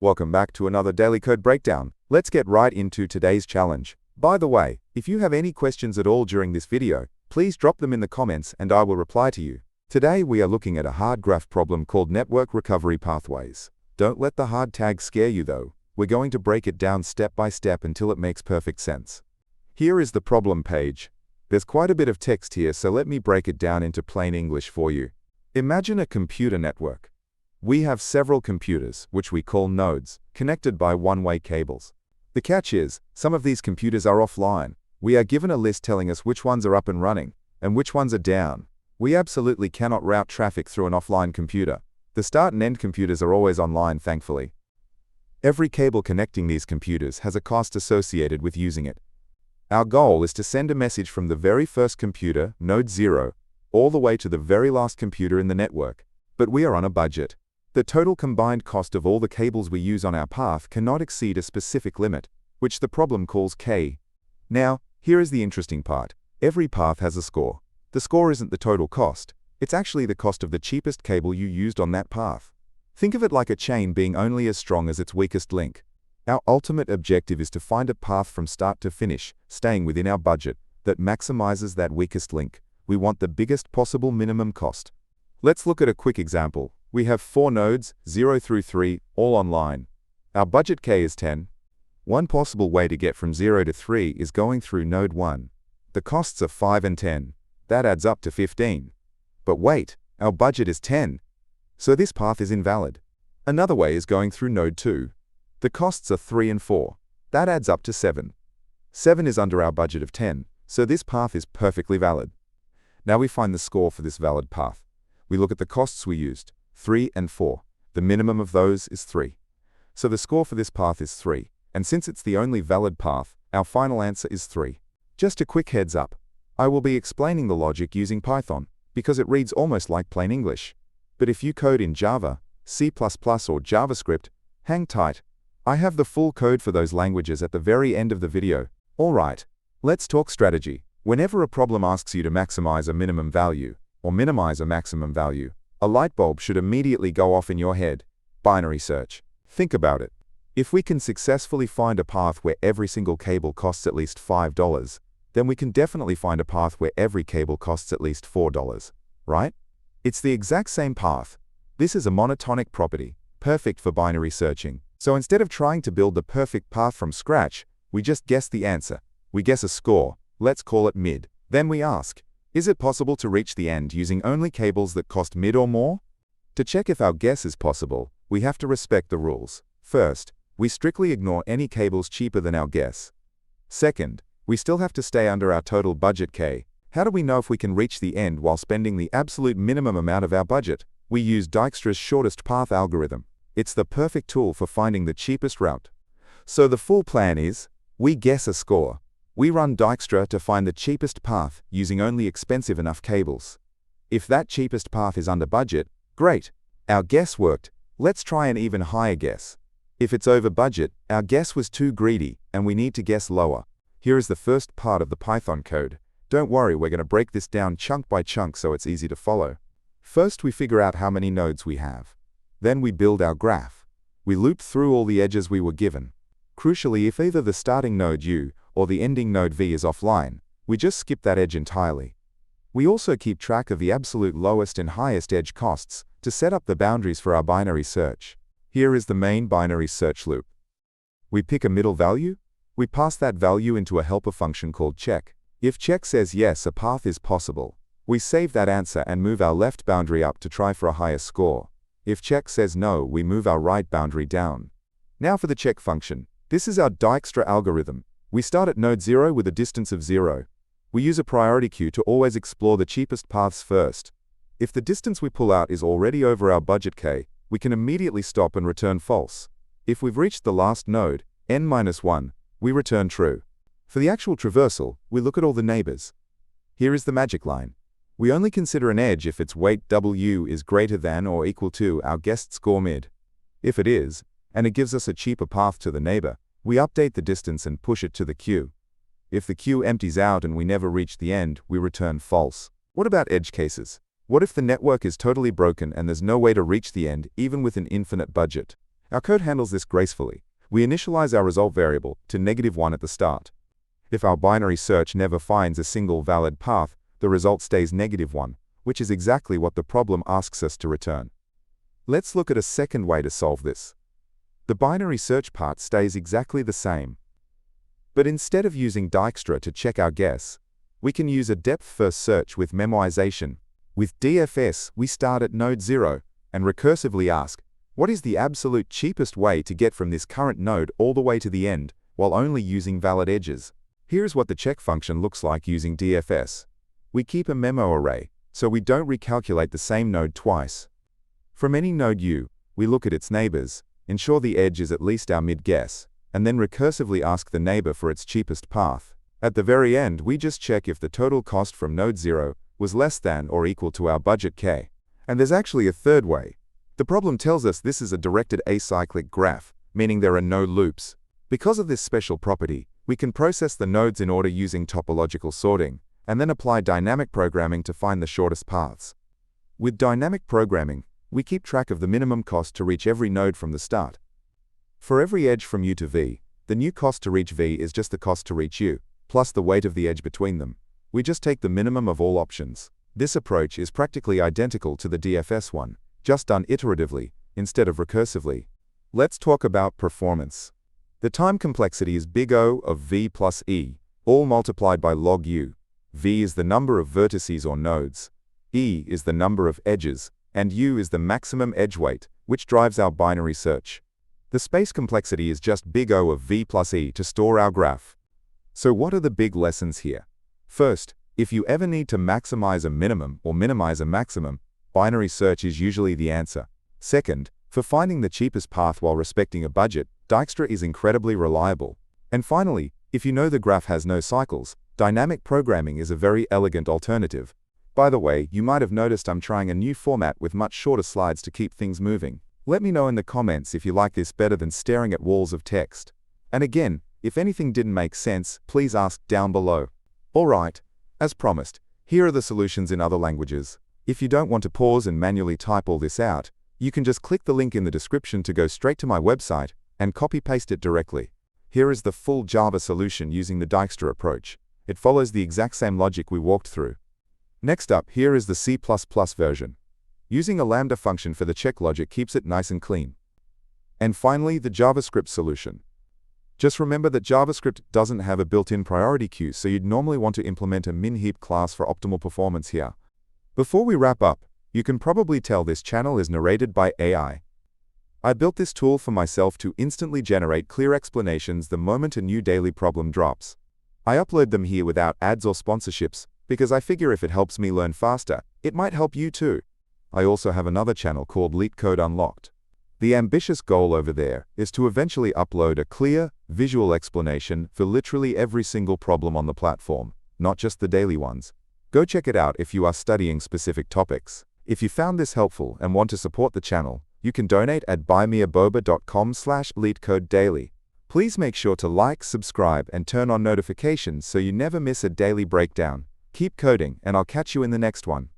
Welcome back to another Daily Code Breakdown. Let's get right into today's challenge. By the way, if you have any questions at all during this video, please drop them in the comments and I will reply to you. Today we are looking at a hard graph problem called network recovery pathways. Don't let the hard tag scare you though. We're going to break it down step by step until it makes perfect sense. Here is the problem page. There's quite a bit of text here, so let me break it down into plain English for you. Imagine a computer network. We have several computers, which we call nodes, connected by one-way cables. The catch is, some of these computers are offline. We are given a list telling us which ones are up and running, and which ones are down. We absolutely cannot route traffic through an offline computer. The start and end computers are always online, thankfully. Every cable connecting these computers has a cost associated with using it. Our goal is to send a message from the very first computer, node 0, all the way to the very last computer in the network. But we are on a budget. The total combined cost of all the cables we use on our path cannot exceed a specific limit, which the problem calls K. Now, here is the interesting part. Every path has a score. The score isn't the total cost. It's actually the cost of the cheapest cable you used on that path. Think of it like a chain being only as strong as its weakest link. Our ultimate objective is to find a path from start to finish, staying within our budget, that maximizes that weakest link. We want the biggest possible minimum cost. Let's look at a quick example. We have 4 nodes, 0 through 3, all online. Our budget K is 10. One possible way to get from 0 to 3 is going through node 1. The costs are 5 and 10. That adds up to 15. But wait, our budget is 10. So this path is invalid. Another way is going through node 2. The costs are 3 and 4. That adds up to 7. 7 is under our budget of 10, so this path is perfectly valid. Now we find the score for this valid path. We look at the costs we used, 3 and 4. The minimum of those is 3. So the score for this path is 3, and since it's the only valid path, our final answer is 3. Just a quick heads up. I will be explaining the logic using Python, because it reads almost like plain English. But if you code in Java, C++ or JavaScript, hang tight. I have the full code for those languages at the very end of the video. Alright, let's talk strategy. Whenever a problem asks you to maximize a minimum value, or minimize a maximum value, a light bulb should immediately go off in your head. Binary search. Think about it. If we can successfully find a path where every single cable costs at least $5, then we can definitely find a path where every cable costs at least $4, right? It's the exact same path. This is a monotonic property, perfect for binary searching. So instead of trying to build the perfect path from scratch, we just guess the answer. We guess a score, let's call it mid. Then we ask, is it possible to reach the end using only cables that cost mid or more? To check if our guess is possible, we have to respect the rules. First, we strictly ignore any cables cheaper than our guess. Second, we still have to stay under our total budget K. How do we know if we can reach the end while spending the absolute minimum amount of our budget? We use Dijkstra's shortest path algorithm. It's the perfect tool for finding the cheapest route. So the full plan is, we guess a score. We run Dijkstra to find the cheapest path using only expensive enough cables. If that cheapest path is under budget, great. Our guess worked. Let's try an even higher guess. If it's over budget, our guess was too greedy and we need to guess lower. Here is the first part of the Python code. Don't worry, we're going to break this down chunk by chunk so it's easy to follow. First, we figure out how many nodes we have. Then we build our graph. We loop through all the edges we were given. Crucially, if either the starting node U or the ending node V is offline, we just skip that edge entirely. We also keep track of the absolute lowest and highest edge costs to set up the boundaries for our binary search. Here is the main binary search loop. We pick a middle value. We pass that value into a helper function called check. If check says yes, a path is possible, we save that answer and move our left boundary up to try for a higher score. If check says no, we move our right boundary down. Now for the check function. This is our Dijkstra algorithm. We start at node 0 with a distance of 0. We use a priority queue to always explore the cheapest paths first. If the distance we pull out is already over our budget K, we can immediately stop and return false. If we've reached the last node, n-1, we return true. For the actual traversal, we look at all the neighbors. Here is the magic line. We only consider an edge if its weight W is greater than or equal to our guessed score mid. If it is, and it gives us a cheaper path to the neighbor, we update the distance and push it to the queue. If the queue empties out and we never reach the end, we return false. What about edge cases? What if the network is totally broken and there's no way to reach the end, even with an infinite budget? Our code handles this gracefully. We initialize our result variable to -1 at the start. If our binary search never finds a single valid path, the result stays -1, which is exactly what the problem asks us to return. Let's look at a second way to solve this. The binary search part stays exactly the same. But instead of using Dijkstra to check our guess, we can use a depth-first search with memoization. With DFS, we start at node 0 and recursively ask, what is the absolute cheapest way to get from this current node all the way to the end, while only using valid edges? Here's what the check function looks like using DFS. We keep a memo array, so we don't recalculate the same node twice. From any node U, we look at its neighbors, ensure the edge is at least our mid-guess, and then recursively ask the neighbor for its cheapest path. At the very end, we just check if the total cost from node 0 was less than or equal to our budget K. And there's actually a third way. The problem tells us this is a directed acyclic graph, meaning there are no loops. Because of this special property, we can process the nodes in order using topological sorting, and then apply dynamic programming to find the shortest paths. With dynamic programming, we keep track of the minimum cost to reach every node from the start. For every edge from U to V, the new cost to reach V is just the cost to reach U, plus the weight of the edge between them. We just take the minimum of all options. This approach is practically identical to the DFS one, just done iteratively, instead of recursively. Let's talk about performance. The time complexity is big O of V plus E, all multiplied by log U. V is the number of vertices or nodes, E is the number of edges, and U is the maximum edge weight, which drives our binary search. The space complexity is just big O of V plus E to store our graph. So what are the big lessons here? First, if you ever need to maximize a minimum or minimize a maximum, binary search is usually the answer. Second, for finding the cheapest path while respecting a budget, Dijkstra is incredibly reliable. And finally, if you know the graph has no cycles, dynamic programming is a very elegant alternative. By the way, you might have noticed I'm trying a new format with much shorter slides to keep things moving. Let me know in the comments if you like this better than staring at walls of text. And again, if anything didn't make sense, please ask down below. Alright, as promised, here are the solutions in other languages. If you don't want to pause and manually type all this out, you can just click the link in the description to go straight to my website and copy-paste it directly. Here is the full Java solution using the Dijkstra approach. It follows the exact same logic we walked through. Next up, here is the C++ version. Using a lambda function for the check logic keeps it nice and clean. And finally, the JavaScript solution. Just remember that JavaScript doesn't have a built-in priority queue, so you'd normally want to implement a min-heap class for optimal performance here. Before we wrap up, you can probably tell this channel is narrated by AI. I built this tool for myself to instantly generate clear explanations the moment a new daily problem drops. I upload them here without ads or sponsorships, because I figure if it helps me learn faster, it might help you too. I also have another channel called Leetcode Unlocked. The ambitious goal over there is to eventually upload a clear, visual explanation for literally every single problem on the platform, not just the daily ones. Go check it out if you are studying specific topics. If you found this helpful and want to support the channel, you can donate at buymeaboba.com/leetcodedaily. Please make sure to like, subscribe, and turn on notifications so you never miss a daily breakdown. Keep coding, and I'll catch you in the next one.